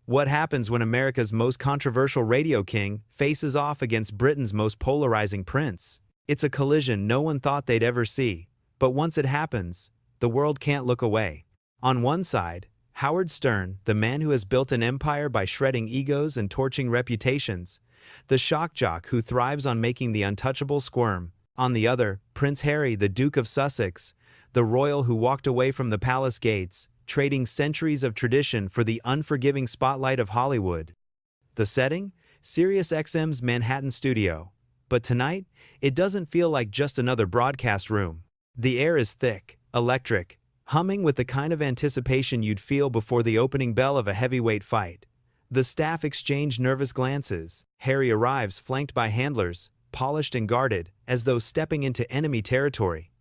What happens when America's most controversial radio king faces off against Britain's most polarizing prince? It's a collision no one thought they'd ever see, but once it happens, the world can't look away. On one side, Howard Stern, the man who has built an empire by shredding egos and torching reputations, the shock jock who thrives on making the untouchable squirm. On the other, Prince Harry, the Duke of Sussex, the royal who walked away from the palace gates, trading centuries of tradition for the unforgiving spotlight of Hollywood. The setting? SiriusXM's Manhattan studio. But tonight, it doesn't feel like just another broadcast room. The air is thick, electric, humming with the kind of anticipation you'd feel before the opening bell of a heavyweight fight. The staff exchange nervous glances. Harry arrives flanked by handlers, polished and guarded, as though stepping into enemy territory.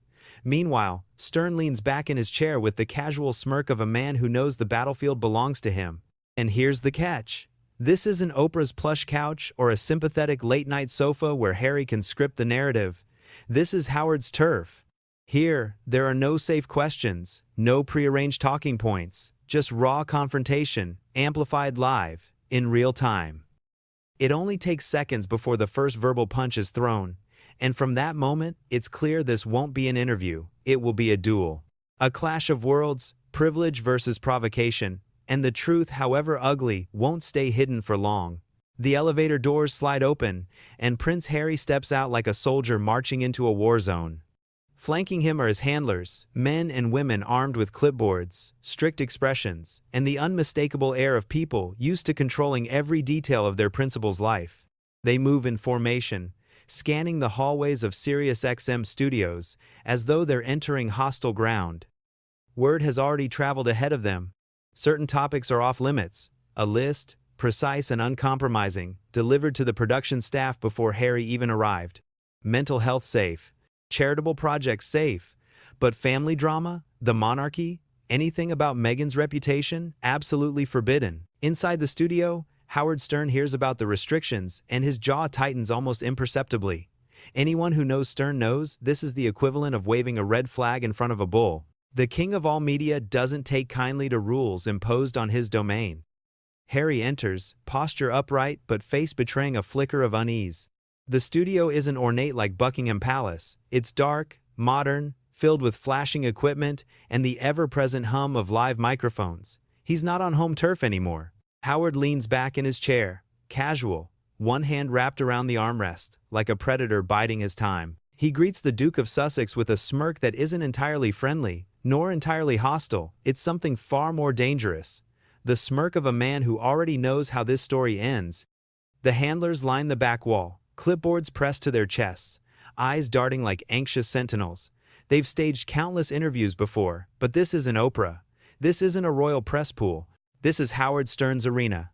Meanwhile, Stern leans back in his chair with the casual smirk of a man who knows the battlefield belongs to him. And here's the catch. This isn't Oprah's plush couch or a sympathetic late-night sofa where Harry can script the narrative. This is Howard's turf. Here, there are no safe questions, no prearranged talking points, just raw confrontation, amplified live, in real time. It only takes seconds before the first verbal punch is thrown, and from that moment, it's clear this won't be an interview, it will be a duel. A clash of worlds, privilege versus provocation, and the truth, however ugly, won't stay hidden for long. The elevator doors slide open, and Prince Harry steps out like a soldier marching into a war zone. Flanking him are his handlers, men and women armed with clipboards, strict expressions, and the unmistakable air of people used to controlling every detail of their principal's life. They move in formation, scanning the hallways of SiriusXM studios as though they're entering hostile ground. Word has already traveled ahead of them. Certain topics are off limits. A list, precise and uncompromising, delivered to the production staff before Harry even arrived. Mental health safe. Charitable projects safe. But family drama, the monarchy, anything about Meghan's reputation, absolutely forbidden. Inside the studio, Howard Stern hears about the restrictions and his jaw tightens almost imperceptibly. Anyone who knows Stern knows this is the equivalent of waving a red flag in front of a bull. The king of all media doesn't take kindly to rules imposed on his domain. Harry enters, posture upright but face betraying a flicker of unease. The studio isn't ornate like Buckingham Palace. It's dark, modern, filled with flashing equipment and the ever-present hum of live microphones. He's not on home turf anymore. Howard leans back in his chair, casual, one hand wrapped around the armrest, like a predator biding his time. He greets the Duke of Sussex with a smirk that isn't entirely friendly, nor entirely hostile. It's something far more dangerous. The smirk of a man who already knows how this story ends. The handlers line the back wall, clipboards pressed to their chests, eyes darting like anxious sentinels. They've staged countless interviews before, but this isn't Oprah. This isn't a royal press pool. This is Howard Stern's arena.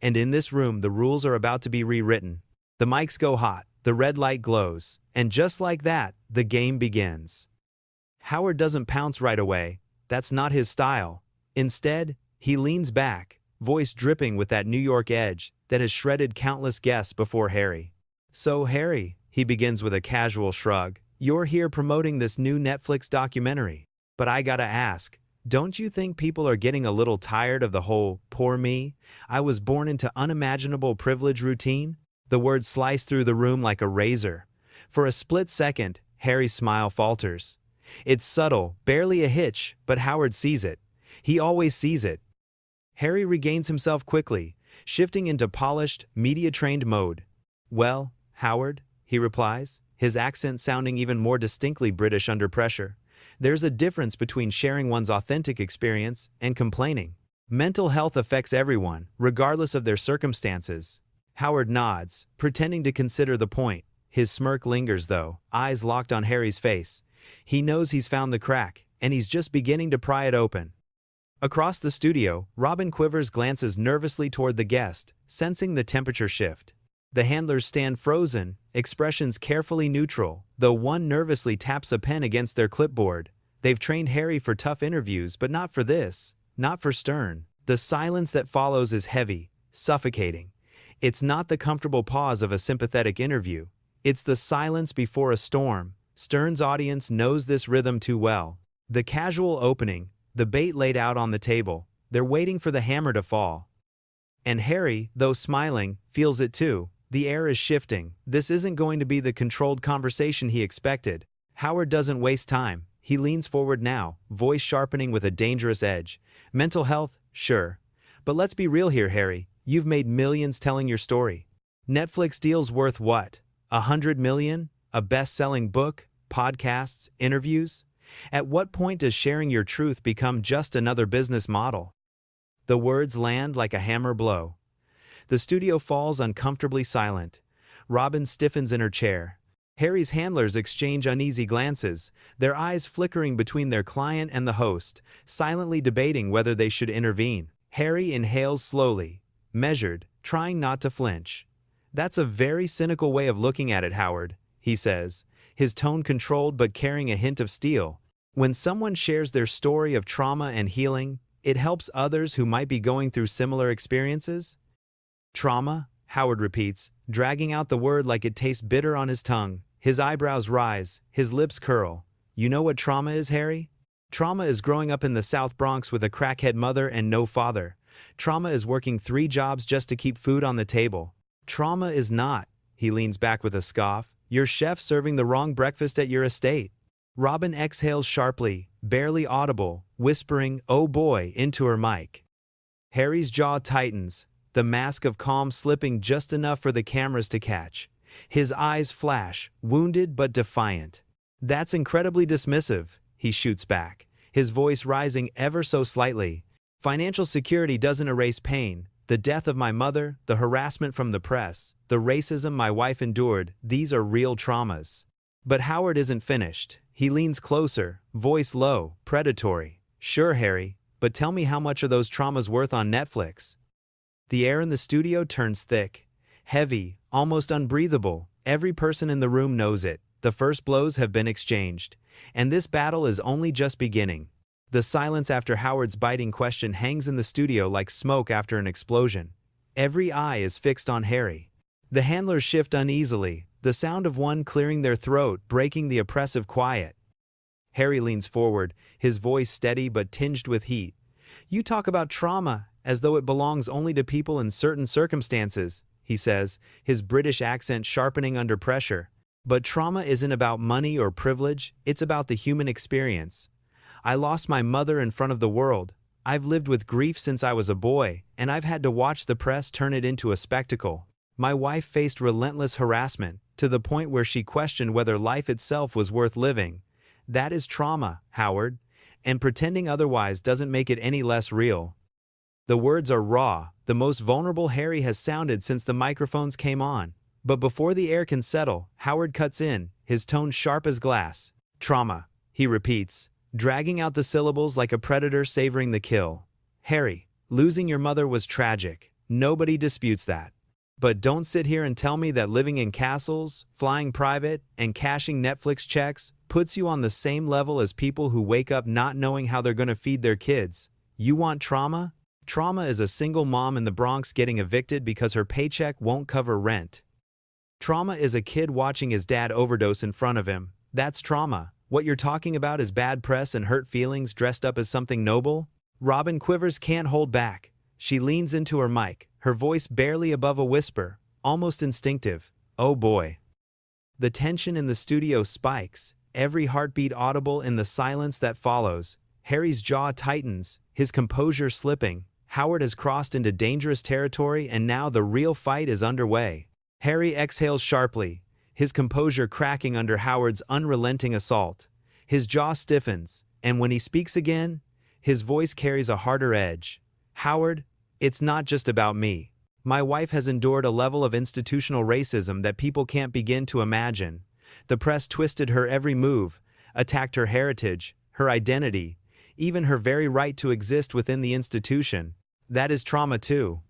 And in this room, the rules are about to be rewritten. The mics go hot, the red light glows, and just like that, the game begins. Howard doesn't pounce right away. That's not his style. Instead, he leans back, voice dripping with that New York edge that has shredded countless guests before Harry. So Harry, he begins with a casual shrug, you're here promoting this new Netflix documentary. But I gotta ask, don't you think people are getting a little tired of the whole, poor me, I was born into unimaginable privilege routine? The words slice through the room like a razor. For a split second, Harry's smile falters. It's subtle, barely a hitch, but Howard sees it. He always sees it. Harry regains himself quickly, shifting into polished, media-trained mode. Well, Howard, he replies, his accent sounding even more distinctly British under pressure. There's a difference between sharing one's authentic experience and complaining. Mental health affects everyone, regardless of their circumstances. Howard nods, pretending to consider the point. His smirk lingers though, eyes locked on Harry's face. He knows he's found the crack, and he's just beginning to pry it open. Across the studio, Robin Quivers glances nervously toward the guest, sensing the temperature shift. The handlers stand frozen, expressions carefully neutral, though one nervously taps a pen against their clipboard. They've trained Harry for tough interviews, but not for this, not for Stern. The silence that follows is heavy, suffocating. It's not the comfortable pause of a sympathetic interview. It's the silence before a storm. Stern's audience knows this rhythm too well. The casual opening, the bait laid out on the table. They're waiting for the hammer to fall. And Harry, though smiling, feels it too. The air is shifting. This isn't going to be the controlled conversation he expected. Howard doesn't waste time. He leans forward now, voice sharpening with a dangerous edge. Mental health? Sure. But let's be real here, Harry. You've made millions telling your story. Netflix deals worth what? 100 million? A best-selling book? Podcasts? Interviews? At what point does sharing your truth become just another business model? The words land like a hammer blow. The studio falls uncomfortably silent. Robin stiffens in her chair. Harry's handlers exchange uneasy glances, their eyes flickering between their client and the host, silently debating whether they should intervene. Harry inhales slowly, measured, trying not to flinch. "That's a very cynical way of looking at it, Howard," he says, his tone controlled but carrying a hint of steel. "When someone shares their story of trauma and healing, it helps others who might be going through similar experiences?" "Trauma?" Howard repeats, dragging out the word like it tastes bitter on his tongue. His eyebrows rise, his lips curl. "You know what trauma is, Harry? Trauma is growing up in the South Bronx with a crackhead mother and no father. Trauma is working 3 jobs just to keep food on the table. Trauma is not," he leans back with a scoff, "your chef serving the wrong breakfast at your estate." Robin exhales sharply, barely audible, whispering, "Oh boy," into her mic. Harry's jaw tightens, the mask of calm slipping just enough for the cameras to catch. His eyes flash, wounded but defiant. "That's incredibly dismissive," he shoots back, his voice rising ever so slightly. "Financial security doesn't erase pain. The death of my mother, the harassment from the press, the racism my wife endured, these are real traumas." But Howard isn't finished. He leans closer, voice low, predatory. "Sure, Harry, but tell me how much are those traumas worth on Netflix?" The air in the studio turns thick, heavy, almost unbreathable. Every person in the room knows it. The first blows have been exchanged. And this battle is only just beginning. The silence after Howard's biting question hangs in the studio like smoke after an explosion. Every eye is fixed on Harry. The handlers shift uneasily, the sound of one clearing their throat breaking the oppressive quiet. Harry leans forward, his voice steady but tinged with heat. "You talk about trauma as though it belongs only to people in certain circumstances," he says, his British accent sharpening under pressure. "But trauma isn't about money or privilege, it's about the human experience. I lost my mother in front of the world. I've lived with grief since I was a boy, and I've had to watch the press turn it into a spectacle. My wife faced relentless harassment, to the point where she questioned whether life itself was worth living. That is trauma, Howard, and pretending otherwise doesn't make it any less real." The words are raw, the most vulnerable Harry has sounded since the microphones came on. But before the air can settle, Howard cuts in, his tone sharp as glass. "Trauma," he repeats, dragging out the syllables like a predator savoring the kill. "Harry, losing your mother was tragic. Nobody disputes that. But don't sit here and tell me that living in castles, flying private, and cashing Netflix checks puts you on the same level as people who wake up not knowing how they're going to feed their kids. You want trauma? Trauma is a single mom in the Bronx getting evicted because her paycheck won't cover rent. Trauma is a kid watching his dad overdose in front of him. That's trauma. What you're talking about is bad press and hurt feelings dressed up as something noble?" Robin Quivers can't hold back. She leans into her mic, her voice barely above a whisper, almost instinctive. "Oh boy." The tension in the studio spikes, every heartbeat audible in the silence that follows. Harry's jaw tightens, his composure slipping. Howard has crossed into dangerous territory and now the real fight is underway. Harry exhales sharply, his composure cracking under Howard's unrelenting assault. His jaw stiffens, and when he speaks again, his voice carries a harder edge. "Howard, it's not just about me. My wife has endured a level of institutional racism that people can't begin to imagine. The press twisted her every move, attacked her heritage, her identity, even her very right to exist within the institution. That is trauma too."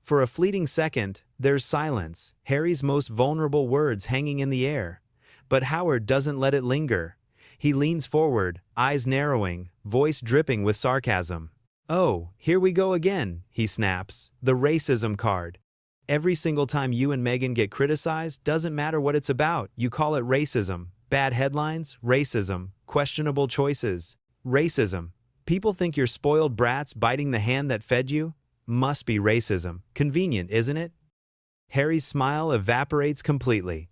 For a fleeting second, there's silence, Harry's most vulnerable words hanging in the air. But Howard doesn't let it linger. He leans forward, eyes narrowing, voice dripping with sarcasm. "Oh, here we go again," he snaps, "the racism card. Every single time you and Meghan get criticized, doesn't matter what it's about, you call it racism. Bad headlines, racism. Questionable choices, racism. People think you're spoiled brats biting the hand that fed you? Must be racism. Convenient, isn't it? Harry's smile evaporates completely.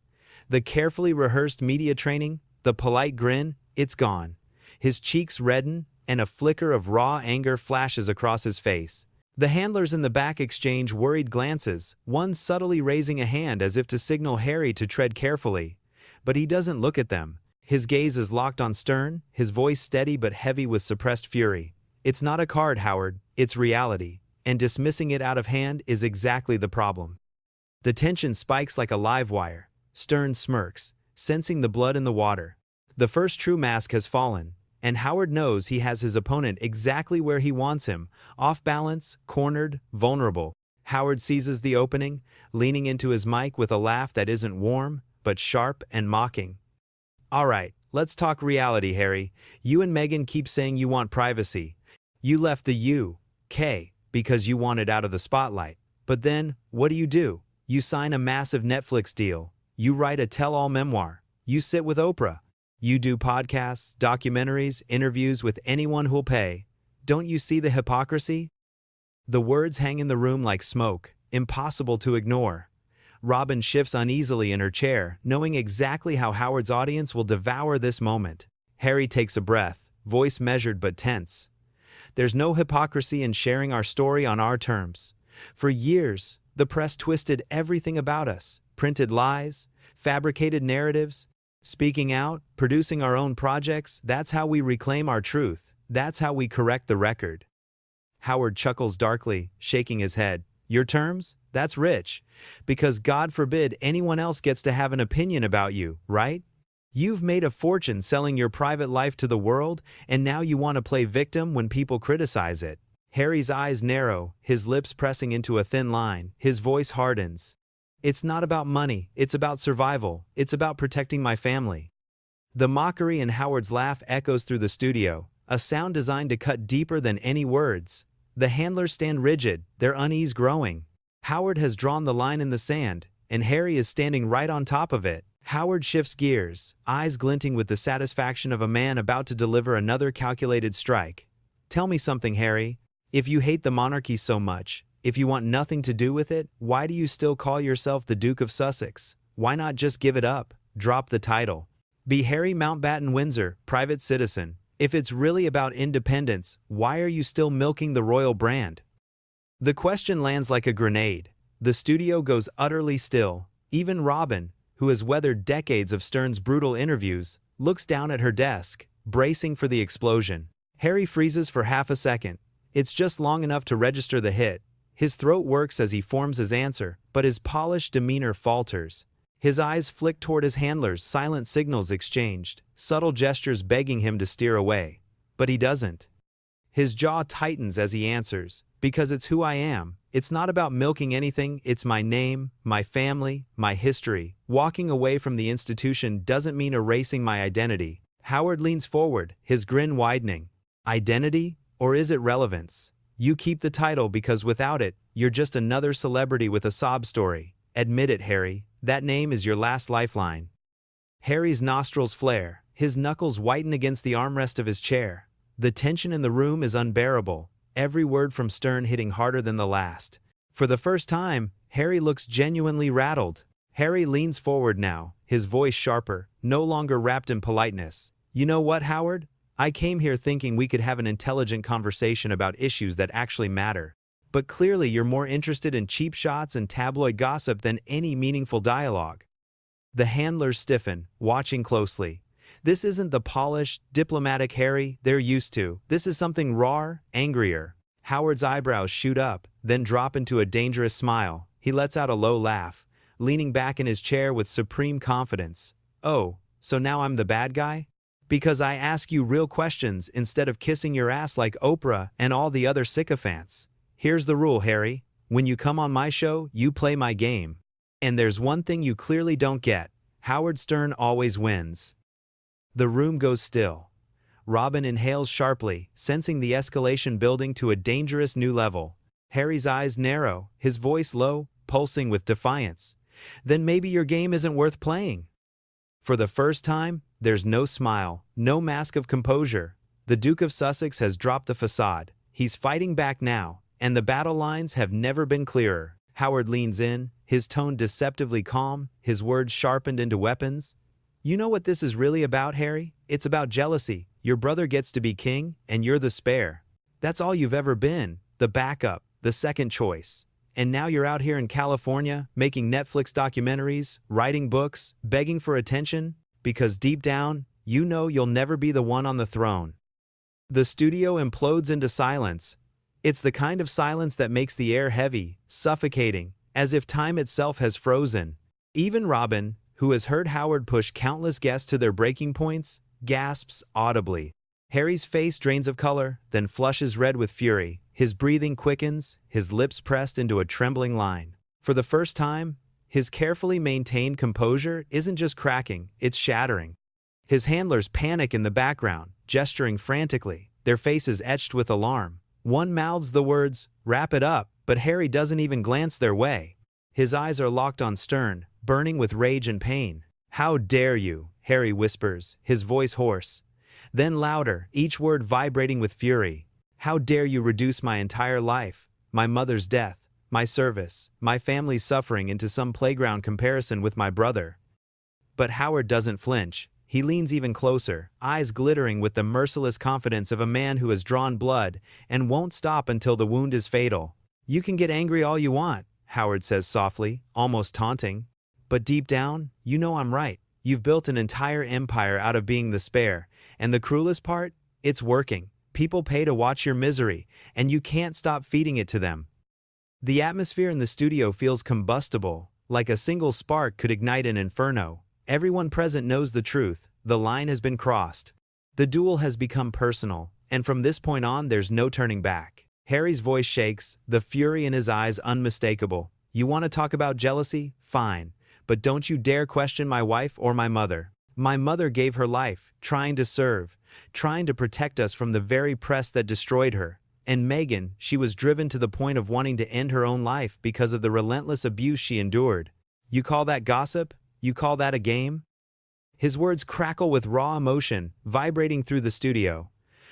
The carefully rehearsed media training, the polite grin, it's gone. His cheeks redden, and a flicker of raw anger flashes across his face. The handlers in the back exchange worried glances, one subtly raising a hand as if to signal Harry to tread carefully. But he doesn't look at them. His gaze is locked on Stern, his voice steady but heavy with suppressed fury. It's not a card, Howard, it's reality, and dismissing it out of hand is exactly the problem. The tension spikes like a live wire. Stern smirks, sensing the blood in the water. The first true mask has fallen, and Howard knows he has his opponent exactly where he wants him, off balance, cornered, vulnerable. Howard seizes the opening, leaning into his mic with a laugh that isn't warm, but sharp and mocking. All right, let's talk reality, Harry. You and Meghan keep saying you want privacy. You left the UK because you wanted out of the spotlight. But then, what do? You sign a massive Netflix deal. You write a tell-all memoir. You sit with Oprah. You do podcasts, documentaries, interviews with anyone who'll pay. Don't you see the hypocrisy? The words hang in the room like smoke, impossible to ignore. Robin shifts uneasily in her chair, knowing exactly how Howard's audience will devour this moment. Harry takes a breath, voice measured but tense. There's no hypocrisy in sharing our story on our terms. For years, the press twisted everything about us, printed lies, fabricated narratives. Speaking out, producing our own projects, that's how we reclaim our truth. That's how we correct the record. Howard chuckles darkly, shaking his head. Your terms? That's rich. Because God forbid anyone else gets to have an opinion about you, right? You've made a fortune selling your private life to the world, and now you want to play victim when people criticize it. Harry's eyes narrow, his lips pressing into a thin line, his voice hardens. It's not about money, it's about survival, it's about protecting my family. The mockery in Howard's laugh echoes through the studio, a sound designed to cut deeper than any words. The handlers stand rigid, their unease growing. Howard has drawn the line in the sand, and Harry is standing right on top of it. Howard shifts gears, eyes glinting with the satisfaction of a man about to deliver another calculated strike. Tell me something, Harry. If you hate the monarchy so much, if you want nothing to do with it, why do you still call yourself the Duke of Sussex? Why not just give it up, drop the title? Be Harry Mountbatten Windsor, private citizen. If it's really about independence, why are you still milking the royal brand? The question lands like a grenade. The studio goes utterly still. Even Robin, who has weathered decades of Stern's brutal interviews, looks down at her desk, bracing for the explosion. Harry freezes for half a second. It's just long enough to register the hit. His throat works as he forms his answer, but his polished demeanor falters. His eyes flick toward his handlers, silent signals exchanged, subtle gestures begging him to steer away. But he doesn't. His jaw tightens as he answers, because it's who I am. It's not about milking anything, it's my name, my family, my history. Walking away from the institution doesn't mean erasing my identity. Howard leans forward, his grin widening. Identity? Or is it relevance? You keep the title because without it, you're just another celebrity with a sob story. Admit it, Harry. That name is your last lifeline. Harry's nostrils flare, his knuckles whiten against the armrest of his chair. The tension in the room is unbearable, every word from Stern hitting harder than the last. For the first time, Harry looks genuinely rattled. Harry leans forward now, his voice sharper, no longer wrapped in politeness. You know what, Howard? I came here thinking we could have an intelligent conversation about issues that actually matter. But clearly you're more interested in cheap shots and tabloid gossip than any meaningful dialogue. The handlers stiffen, watching closely. This isn't the polished, diplomatic Harry they're used to. This is something raw, angrier. Howard's eyebrows shoot up, then drop into a dangerous smile. He lets out a low laugh, leaning back in his chair with supreme confidence. Oh, so now I'm the bad guy? Because I ask you real questions instead of kissing your ass like Oprah and all the other sycophants. Here's the rule, Harry. When you come on my show, you play my game. And there's one thing you clearly don't get. Howard Stern always wins. The room goes still. Robin inhales sharply, sensing the escalation building to a dangerous new level. Harry's eyes narrow, his voice low, pulsing with defiance. Then maybe your game isn't worth playing. For the first time, there's no smile, no mask of composure. The Duke of Sussex has dropped the facade. He's fighting back now, and the battle lines have never been clearer. Howard leans in, his tone deceptively calm, his words sharpened into weapons. You know what this is really about, Harry? It's about jealousy. Your brother gets to be king, and you're the spare. That's all you've ever been, the backup, the second choice. And now you're out here in California, making Netflix documentaries, writing books, begging for attention, because deep down, you know you'll never be the one on the throne. The studio implodes into silence. It's the kind of silence that makes the air heavy, suffocating, as if time itself has frozen. Even Robin, who has heard Howard push countless guests to their breaking points, gasps audibly. Harry's face drains of color, then flushes red with fury. His breathing quickens, his lips pressed into a trembling line. For the first time, his carefully maintained composure isn't just cracking, it's shattering. His handlers panic in the background, gesturing frantically, their faces etched with alarm. One mouths the words, "Wrap it up," but Harry doesn't even glance their way. His eyes are locked on Stern, burning with rage and pain. "How dare you?" Harry whispers, his voice hoarse. Then louder, each word vibrating with fury. "How dare you reduce my entire life, my mother's death, my service, my family's suffering into some playground comparison with my brother?" But Howard doesn't flinch. He leans even closer, eyes glittering with the merciless confidence of a man who has drawn blood and won't stop until the wound is fatal. "You can get angry all you want," Howard says softly, almost taunting. "But deep down, you know I'm right. You've built an entire empire out of being the spare, and the cruelest part? It's working. People pay to watch your misery, and you can't stop feeding it to them." The atmosphere in the studio feels combustible, like a single spark could ignite an inferno. Everyone present knows the truth. The line has been crossed. The duel has become personal, and from this point on there's no turning back. Harry's voice shakes, the fury in his eyes unmistakable. "You want to talk about jealousy? Fine. But don't you dare question my wife or my mother. My mother gave her life, trying to serve, trying to protect us from the very press that destroyed her. And Megan, she was driven to the point of wanting to end her own life because of the relentless abuse she endured. You call that gossip? You call that a game?" His words crackle with raw emotion, vibrating through the studio.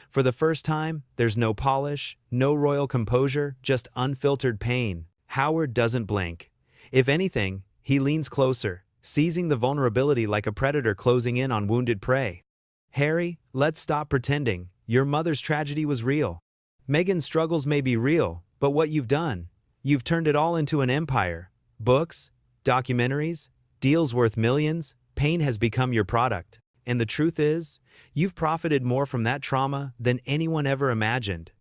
For the first time, there's no polish, no royal composure, just unfiltered pain. Howard doesn't blink. If anything, he leans closer, seizing the vulnerability like a predator closing in on wounded prey. "Harry, let's stop pretending. Your mother's tragedy was real. Megan's struggles may be real, but what you've turned it all into an empire. Books, documentaries, deals worth millions. Pain has become your product. And the truth is, you've profited more from that trauma than anyone ever imagined."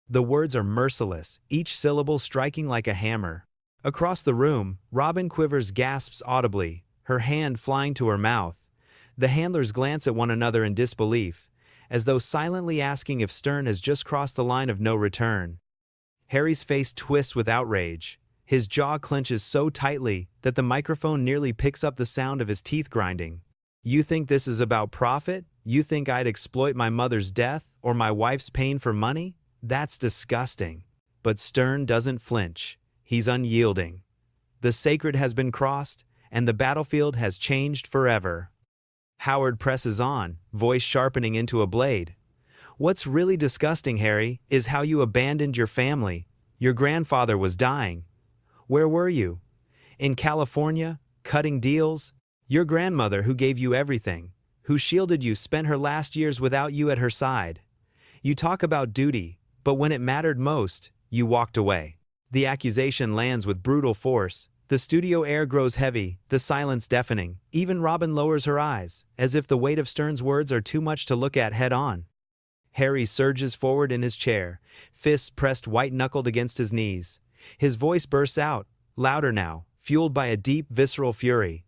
The words are merciless, each syllable striking like a hammer. Across the room, Robin Quivers gasps audibly, her hand flying to her mouth. The handlers glance at one another in disbelief, as though silently asking if Stern has just crossed the line of no return. Harry's face twists with outrage. His jaw clenches so tightly that the microphone nearly picks up the sound of his teeth grinding. "You think this is about profit? You think I'd exploit my mother's death or my wife's pain for money? That's disgusting." But Stern doesn't flinch. He's unyielding. The sacred has been crossed, and the battlefield has changed forever. Howard presses on, voice sharpening into a blade. "What's really disgusting, Harry, is how you abandoned your family. Your grandfather was dying. Where were you? In California, cutting deals? Your grandmother, who gave you everything, who shielded you, spent her last years without you at her side. You talk about duty, but when it mattered most, you walked away." The accusation lands with brutal force. The studio air grows heavy, the silence deafening. Even Robin lowers her eyes, as if the weight of Stern's words are too much to look at head-on. Harry surges forward in his chair, fists pressed white-knuckled against his knees. His voice bursts out, louder now, fueled by a deep, visceral fury.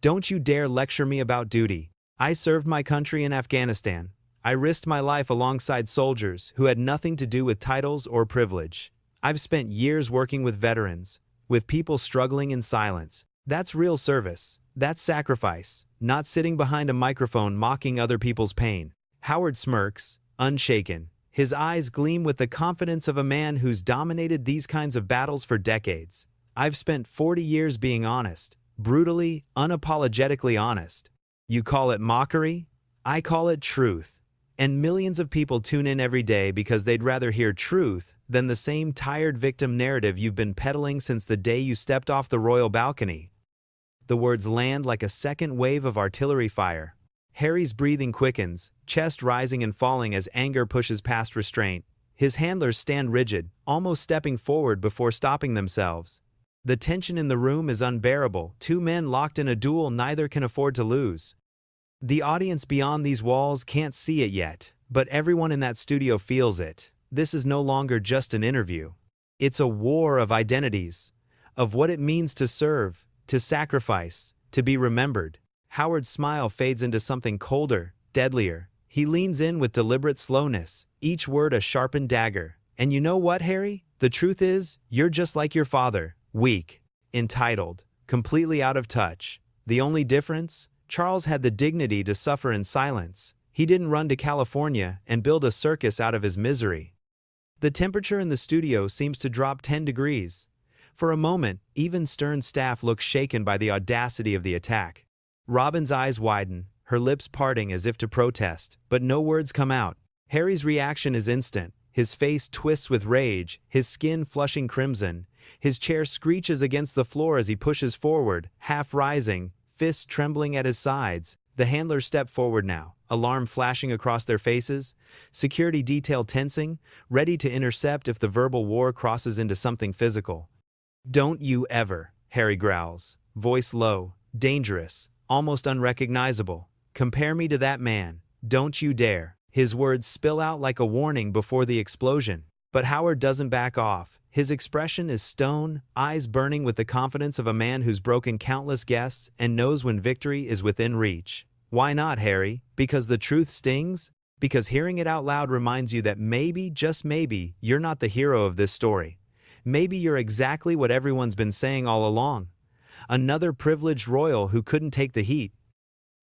"Don't you dare lecture me about duty. I served my country in Afghanistan. I risked my life alongside soldiers who had nothing to do with titles or privilege. I've spent years working with veterans, with people struggling in silence. That's real service. That's sacrifice, not sitting behind a microphone mocking other people's pain." Howard smirks, unshaken. His eyes gleam with the confidence of a man who's dominated these kinds of battles for decades. "I've spent 40 years being honest, brutally, unapologetically honest. You call it mockery? I call it truth. And millions of people tune in every day because they'd rather hear truth than the same tired victim narrative you've been peddling since the day you stepped off the royal balcony. The words land like a second wave of artillery fire. Harry's breathing quickens, chest rising and falling as anger pushes past restraint. His handlers stand rigid, almost stepping forward before stopping themselves. The tension in the room is unbearable, two men locked in a duel neither can afford to lose. The audience beyond these walls can't see it yet, but everyone in that studio feels it. This is no longer just an interview. It's a war of identities, of what it means to serve, to sacrifice, to be remembered. Howard's smile fades into something colder, deadlier. He leans in with deliberate slowness, each word a sharpened dagger. And you know what, Harry? The truth is, you're just like your father, weak, entitled, completely out of touch. The only difference? Charles had the dignity to suffer in silence. He didn't run to California and build a circus out of his misery. The temperature in the studio seems to drop 10 degrees. For a moment, even Stern's staff looks shaken by the audacity of the attack. Robin's eyes widen, her lips parting as if to protest, but no words come out. Harry's reaction is instant. His face twists with rage, his skin flushing crimson. His chair screeches against the floor as he pushes forward, half rising, fists trembling at his sides. The handlers step forward now, alarm flashing across their faces, security detail tensing, ready to intercept if the verbal war crosses into something physical. "Don't you ever," Harry growls, voice low, dangerous, almost unrecognizable. "Compare me to that man. Don't you dare." His words spill out like a warning before the explosion. But Howard doesn't back off. His expression is stone, eyes burning with the confidence of a man who's broken countless guests and knows when victory is within reach. Why not, Harry? Because the truth stings? Because hearing it out loud reminds you that maybe, just maybe, you're not the hero of this story. Maybe you're exactly what everyone's been saying all along. Another privileged royal who couldn't take the heat.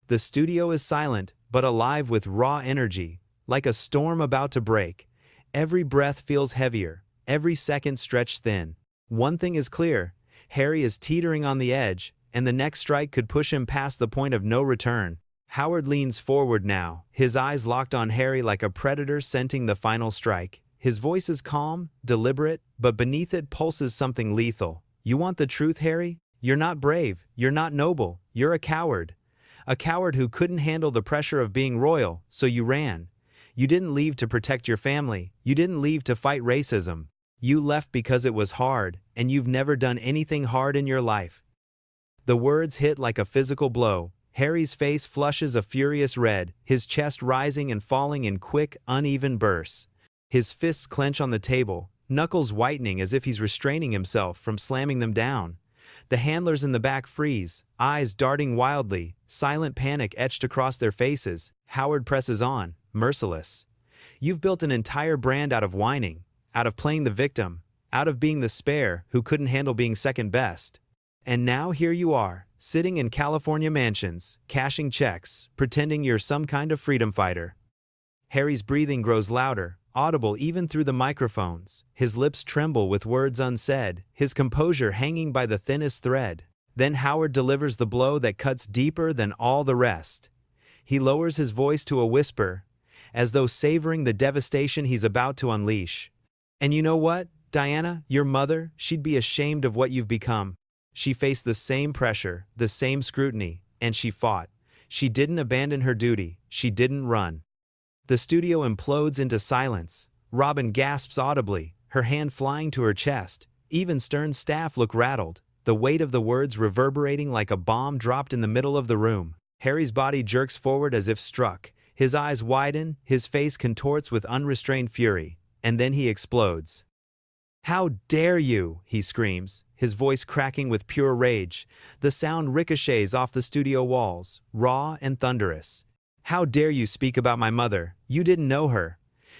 The studio is silent, but alive with raw energy, like a storm about to break. Every breath feels heavier, every second stretched thin. One thing is clear, Harry is teetering on the edge, and the next strike could push him past the point of no return. Howard leans forward now, his eyes locked on Harry like a predator scenting the final strike. His voice is calm, deliberate, but beneath it pulses something lethal. "You want the truth, Harry? You're not brave, you're not noble, you're a coward. A coward who couldn't handle the pressure of being royal, so you ran. You didn't leave to protect your family, you didn't leave to fight racism. You left because it was hard, and you've never done anything hard in your life." The words hit like a physical blow. Harry's face flushes a furious red, his chest rising and falling in quick, uneven bursts. His fists clench on the table, knuckles whitening as if he's restraining himself from slamming them down. The handlers in the back freeze, eyes darting wildly, silent panic etched across their faces. Howard presses on, merciless. "You've built an entire brand out of whining, out of playing the victim, out of being the spare who couldn't handle being second best. And now here you are, sitting in California mansions, cashing checks, pretending you're some kind of freedom fighter." Harry's breathing grows louder, audible even through the microphones. His lips tremble with words unsaid, his composure hanging by the thinnest thread. Then Howard delivers the blow that cuts deeper than all the rest. He lowers his voice to a whisper, as though savoring the devastation he's about to unleash. "And you know what, Diana, your mother, she'd be ashamed of what you've become. She faced the same pressure, the same scrutiny, and she fought. She didn't abandon her duty, she didn't run." The studio implodes into silence. Robin gasps audibly, her hand flying to her chest. Even Stern's staff look rattled, the weight of the words reverberating like a bomb dropped in the middle of the room. Harry's body jerks forward as if struck. His eyes widen, his face contorts with unrestrained fury, and then he explodes. "How dare you!" he screams, his voice cracking with pure rage. The sound ricochets off the studio walls, raw and thunderous. "How dare you speak about my mother? You didn't know her.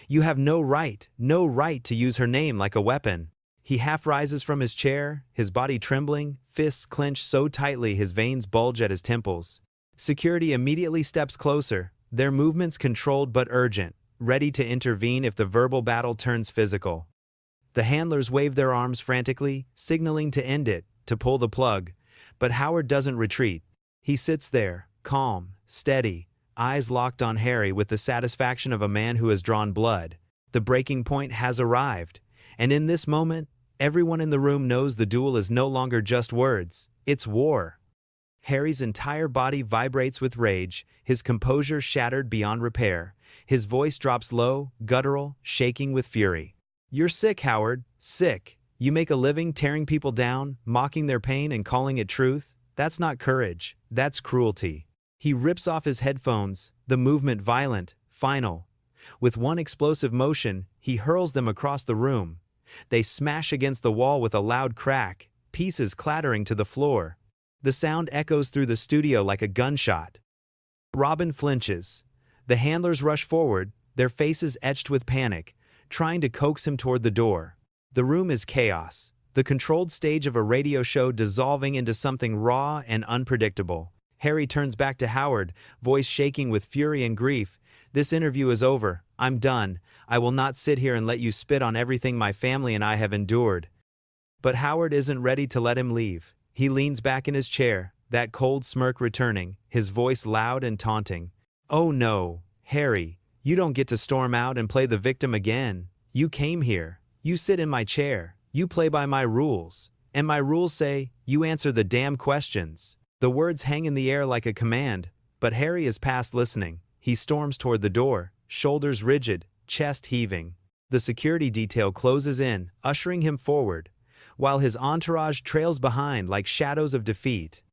You have no right to use her name like a weapon." He half rises from his chair, his body trembling, fists clenched so tightly his veins bulge at his temples. Security immediately steps closer, their movements controlled but urgent, ready to intervene if the verbal battle turns physical. The handlers wave their arms frantically, signaling to end it, to pull the plug. But Howard doesn't retreat. He sits there, calm, steady, eyes locked on Harry with the satisfaction of a man who has drawn blood. The breaking point has arrived, and in this moment, everyone in the room knows the duel is no longer just words, it's war. Harry's entire body vibrates with rage, his composure shattered beyond repair. His voice drops low, guttural, shaking with fury. "You're sick, Howard, sick. You make a living tearing people down, mocking their pain and calling it truth. That's not courage, that's cruelty." He rips off his headphones, the movement violent, final. With one explosive motion, he hurls them across the room. They smash against the wall with a loud crack, pieces clattering to the floor. The sound echoes through the studio like a gunshot. Robin flinches. The handlers rush forward, their faces etched with panic, trying to coax him toward the door. The room is chaos, the controlled stage of a radio show dissolving into something raw and unpredictable. Harry turns back to Howard, voice shaking with fury and grief. "This interview is over. I'm done. I will not sit here and let you spit on everything my family and I have endured." But Howard isn't ready to let him leave. He leans back in his chair, that cold smirk returning, his voice loud and taunting. "Oh no, Harry, you don't get to storm out and play the victim again. You came here, you sit in my chair, you play by my rules, and my rules say, you answer the damn questions." The words hang in the air like a command, but Harry is past listening. He storms toward the door, shoulders rigid, chest heaving. The security detail closes in, ushering him forward, while his entourage trails behind like shadows of defeat.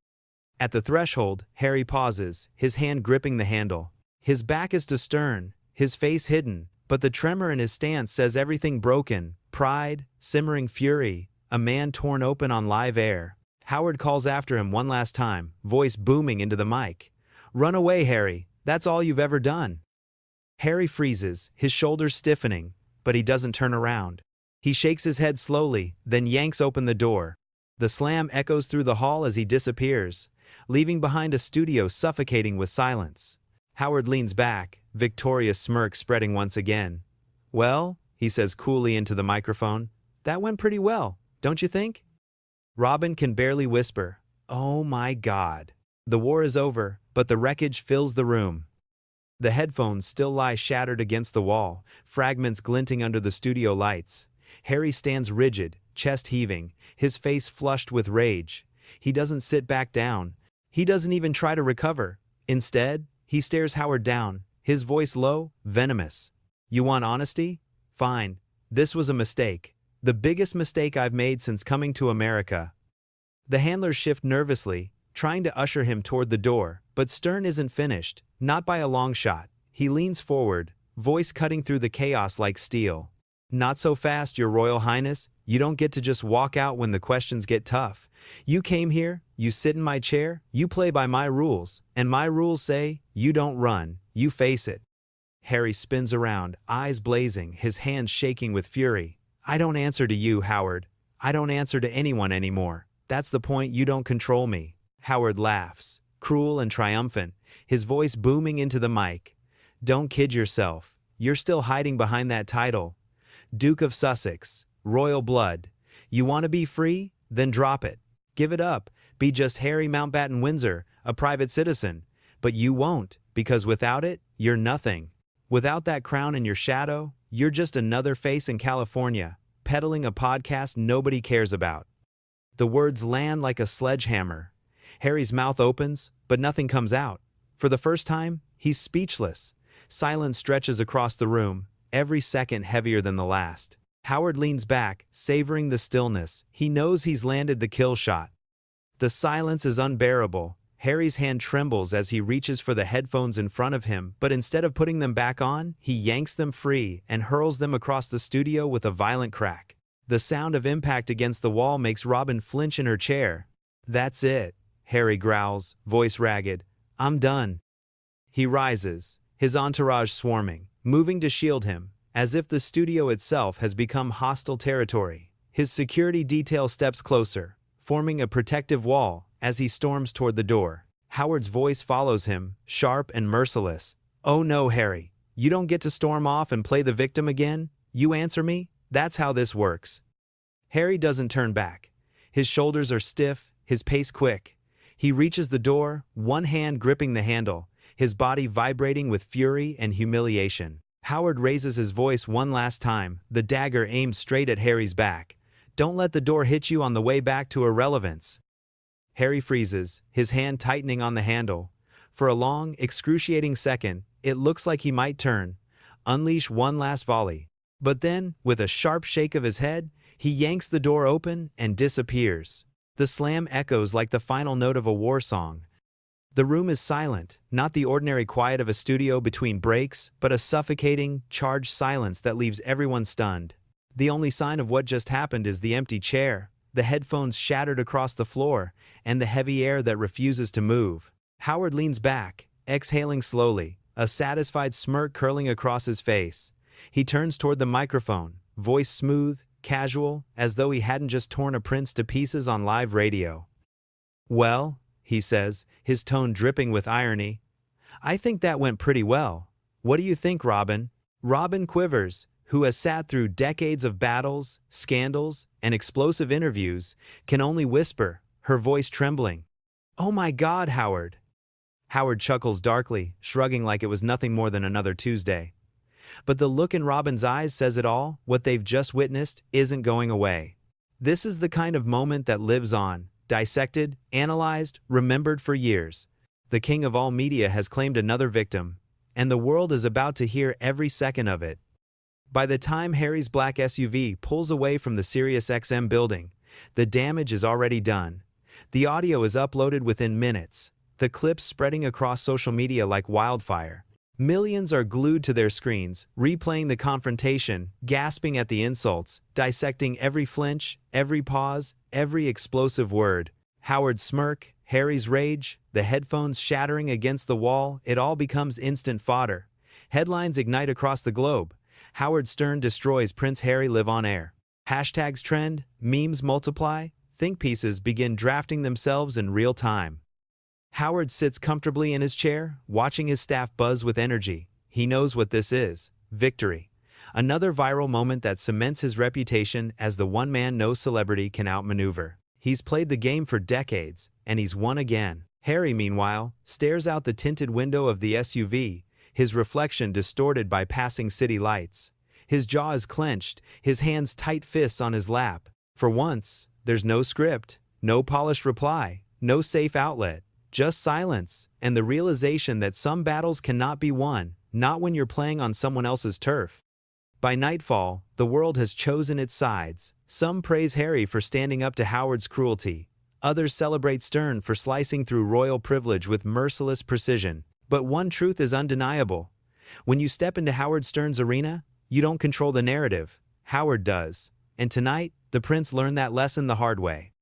At the threshold, Harry pauses, his hand gripping the handle. His back is to Stern, his face hidden, but the tremor in his stance says everything broken: pride, simmering fury, a man torn open on live air. Howard calls after him one last time, voice booming into the mic. "Run away, Harry, that's all you've ever done." Harry freezes, his shoulders stiffening, but he doesn't turn around. He shakes his head slowly, then yanks open the door. The slam echoes through the hall as he disappears, leaving behind a studio suffocating with silence. Howard leans back, victorious smirk spreading once again. "Well," he says coolly into the microphone, "that went pretty well, don't you think?" Robin can barely whisper, "Oh my God." The war is over, but the wreckage fills the room. The headphones still lie shattered against the wall, fragments glinting under the studio lights. Harry stands rigid, chest heaving, his face flushed with rage. He doesn't sit back down. He doesn't even try to recover. Instead, he stares Howard down, his voice low, venomous. "You want honesty? Fine. This was a mistake. The biggest mistake I've made since coming to America." The handlers shift nervously, trying to usher him toward the door, but Stern isn't finished, not by a long shot. He leans forward, voice cutting through the chaos like steel. "Not so fast, Your Royal Highness. You don't get to just walk out when the questions get tough. You came here, you sit in my chair, you play by my rules, and my rules say, you don't run, you face it." Harry spins around, eyes blazing, his hands shaking with fury. "I don't answer to you, Howard. I don't answer to anyone anymore. That's the point, you don't control me." Howard laughs, cruel and triumphant, his voice booming into the mic. "Don't kid yourself. You're still hiding behind that title. Duke of Sussex, royal blood. You want to be free? Then drop it. Give it up. Be just Harry Mountbatten Windsor, a private citizen. But you won't, because without it, you're nothing. Without that crown in your shadow, you're just another face in California, peddling a podcast nobody cares about." The words land like a sledgehammer. Harry's mouth opens, but nothing comes out. For the first time, he's speechless. Silence stretches across the room, every second heavier than the last. Howard leans back, savoring the stillness. He knows he's landed the kill shot. The silence is unbearable. Harry's hand trembles as he reaches for the headphones in front of him, but instead of putting them back on, he yanks them free and hurls them across the studio with a violent crack. The sound of impact against the wall makes Robin flinch in her chair. "That's it," Harry growls, voice ragged. "I'm done." He rises, his entourage swarming, moving to shield him, as if the studio itself has become hostile territory. His security detail steps closer, forming a protective wall as he storms toward the door. Howard's voice follows him, sharp and merciless. "Oh no, Harry. You don't get to storm off and play the victim again. You answer me. That's how this works." Harry doesn't turn back. His shoulders are stiff, his pace quick. He reaches the door, one hand gripping the handle, his body vibrating with fury and humiliation. Howard raises his voice one last time, the dagger aimed straight at Harry's back. "Don't let the door hit you on the way back to irrelevance." Harry freezes, his hand tightening on the handle. For a long, excruciating second, it looks like he might turn, unleash one last volley. But then, with a sharp shake of his head, he yanks the door open and disappears. The slam echoes like the final note of a war song. The room is silent, not the ordinary quiet of a studio between breaks, but a suffocating, charged silence that leaves everyone stunned. The only sign of what just happened is the empty chair, the headphones shattered across the floor, and the heavy air that refuses to move. Howard leans back, exhaling slowly, a satisfied smirk curling across his face. He turns toward the microphone, voice smooth, casual, as though he hadn't just torn a prince to pieces on live radio. "Well," he says, his tone dripping with irony, "I think that went pretty well. What do you think, Robin?" Robin quivers, who has sat through decades of battles, scandals, and explosive interviews, can only whisper, her voice trembling, "Oh my God, Howard." Howard chuckles darkly, shrugging like it was nothing more than another Tuesday. But the look in Robin's eyes says it all. What they've just witnessed isn't going away. This is the kind of moment that lives on, dissected, analyzed, remembered for years. The king of all media has claimed another victim, and the world is about to hear every second of it. By the time Harry's black SUV pulls away from the SiriusXM building, the damage is already done. The audio is uploaded within minutes, the clips spreading across social media like wildfire. Millions are glued to their screens, replaying the confrontation, gasping at the insults, dissecting every flinch, every pause, every explosive word. Howard's smirk, Harry's rage, the headphones shattering against the wall, it all becomes instant fodder. Headlines ignite across the globe. Howard Stern destroys Prince Harry live on air. Hashtags trend, memes multiply, think pieces begin drafting themselves in real time. Howard sits comfortably in his chair, watching his staff buzz with energy. He knows what this is: victory. Another viral moment that cements his reputation as the one man no celebrity can outmaneuver. He's played the game for decades, and he's won again. Harry, meanwhile, stares out the tinted window of the SUV, his reflection distorted by passing city lights. His jaw is clenched, his hands tight fists on his lap. For once, there's no script, no polished reply, no safe outlet. Just silence, and the realization that some battles cannot be won, not when you're playing on someone else's turf. By nightfall, the world has chosen its sides. Some praise Harry for standing up to Howard's cruelty. Others celebrate Stern for slicing through royal privilege with merciless precision. But one truth is undeniable. When you step into Howard Stern's arena, you don't control the narrative. Howard does. And tonight, the prince learned that lesson the hard way.